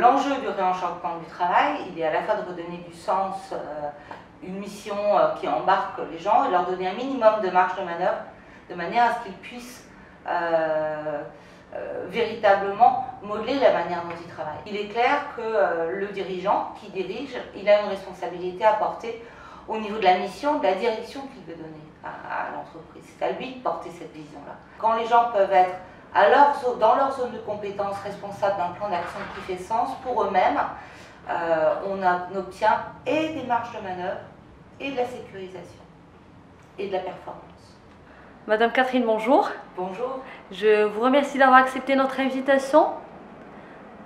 L'enjeu du réenchantement du travail, il est à la fois de redonner du sens, une mission qui embarque les gens et leur donner un minimum de marge de manœuvre de manière à ce qu'ils puissent véritablement modeler la manière dont ils travaillent. Il est clair que le dirigeant qui dirige, il a une responsabilité à porter au niveau de la mission, de la direction qu'il veut donner à l'entreprise. C'est à lui de porter cette vision-là. Quand les gens peuvent être dans leur zone de compétences responsables d'un plan d'action qui fait sens pour eux-mêmes, on obtient et des marges de manœuvre, et de la sécurisation, et de la performance. Madame Catherine, bonjour. Bonjour. Je vous remercie d'avoir accepté notre invitation.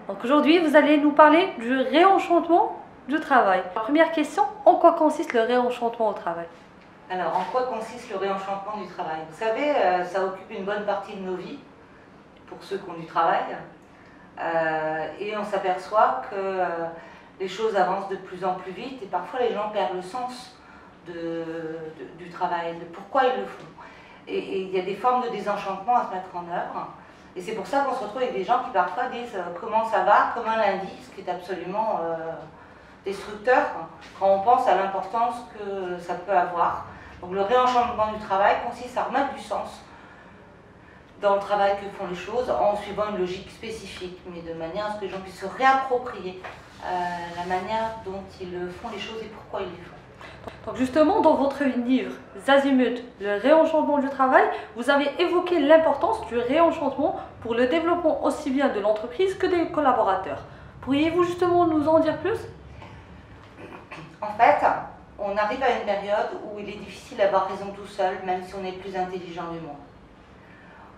Donc aujourd'hui, vous allez nous parler du réenchantement du travail. Première question, en quoi consiste le réenchantement au travail? Alors, en quoi consiste le réenchantement du travail? Vous savez, ça occupe une bonne partie de nos vies, pour ceux qui ont du travail, et on s'aperçoit que les choses avancent de plus en plus vite et parfois les gens perdent le sens du travail, de pourquoi ils le font. Et il y a des formes de désenchantement à se mettre en œuvre. Et c'est pour ça qu'on se retrouve avec des gens qui parfois disent comment ça va, comme un lundi, ce qui est absolument destructeur quand on pense à l'importance que ça peut avoir. Donc le réenchantement du travail consiste à remettre du sens dans le travail que font les choses en suivant une logique spécifique, mais de manière à ce que les gens puissent se réapproprier la manière dont ils font les choses et pourquoi ils les font. Donc justement, dans votre livre Zazimut, le réenchantement du travail, vous avez évoqué l'importance du réenchantement pour le développement aussi bien de l'entreprise que des collaborateurs. Pourriez-vous justement nous en dire plus? En fait, on arrive à une période où il est difficile d'avoir raison tout seul, même si on est le plus intelligent du monde.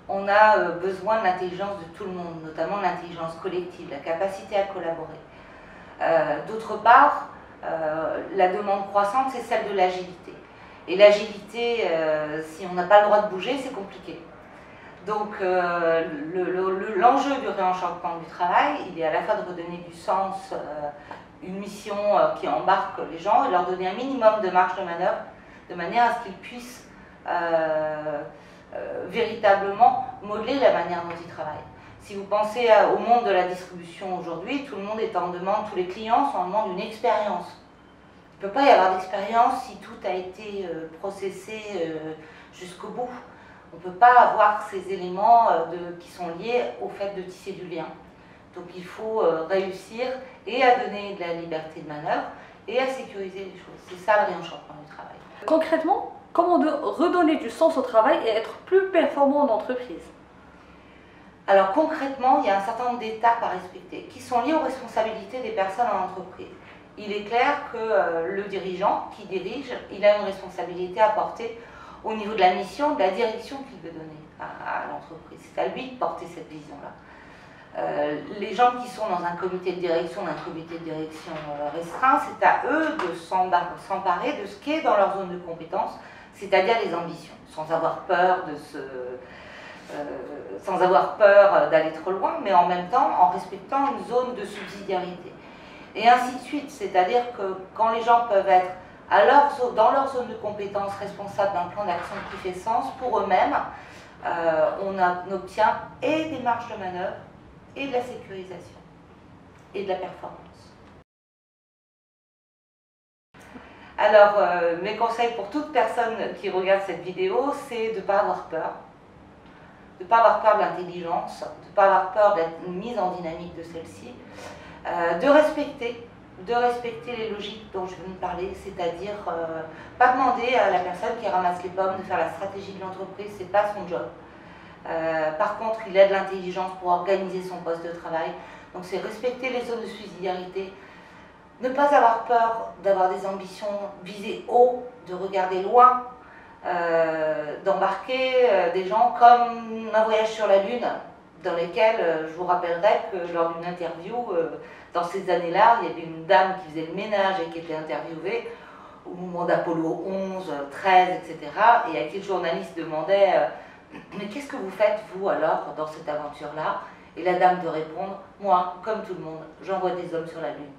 On a besoin de l'intelligence de tout le monde, notamment l'intelligence collective, la capacité à collaborer. D'autre part, la demande croissante, c'est celle de l'agilité. Et l'agilité, si on n'a pas le droit de bouger, c'est compliqué. Donc l'enjeu du réenchantement du travail, il est à la fois de redonner du sens, une mission qui embarque les gens et leur donner un minimum de marge de manœuvre de manière à ce qu'ils puissent véritablement modeler la manière dont ils travaillent. Si vous pensez au monde de la distribution aujourd'hui, tout le monde est en demande, tous les clients sont en demande d'une expérience. Il ne peut pas y avoir d'expérience si tout a été processé jusqu'au bout. On ne peut pas avoir ces éléments qui sont liés au fait de tisser du lien. Donc il faut réussir et à donner de la liberté de manœuvre et à sécuriser les choses. C'est ça le réenchantement du travail. Concrètement, comment redonner du sens au travail et être plus performant en entreprise? Alors concrètement, il y a un certain nombre d'étapes à respecter qui sont liées aux responsabilités des personnes en entreprise. Il est clair que le dirigeant qui dirige, il a une responsabilité à porter au niveau de la mission, de la direction qu'il veut donner à l'entreprise. C'est à lui de porter cette vision-là. Les gens qui sont dans un comité de direction, d'un comité de direction restreint, c'est à eux de s'emparer de ce qui est dans leur zone de compétence, c'est-à-dire les ambitions, sans avoir peur d'aller trop loin, mais en même temps en respectant une zone de subsidiarité. Et ainsi de suite, c'est-à-dire que quand les gens peuvent être dans leur zone de compétences responsables d'un plan d'action qui fait sens pour eux-mêmes, on obtient et des marges de manœuvre, et de la sécurisation, et de la performance. Alors, mes conseils pour toute personne qui regarde cette vidéo, c'est de ne pas avoir peur. De ne pas avoir peur de l'intelligence, de ne pas avoir peur d'être mise en dynamique de celle-ci, de respecter les logiques dont je viens de parler, c'est-à-dire pas demander à la personne qui ramasse les pommes de faire la stratégie de l'entreprise, c'est pas son job. Par contre, il a de l'intelligence pour organiser son poste de travail, donc c'est respecter les zones de subsidiarité, ne pas avoir peur d'avoir des ambitions, viser haut, de regarder loin, d'embarquer des gens comme un voyage sur la Lune, dans lesquels je vous rappellerai que lors d'une interview, dans ces années-là, il y avait une dame qui faisait le ménage et qui était interviewée au moment d'Apollo 11, 13, etc. et à qui le journaliste demandait mais qu'est-ce que vous faites, vous, alors, dans cette aventure-là? Et la dame de répondre, moi, comme tout le monde, j'envoie des hommes sur la Lune.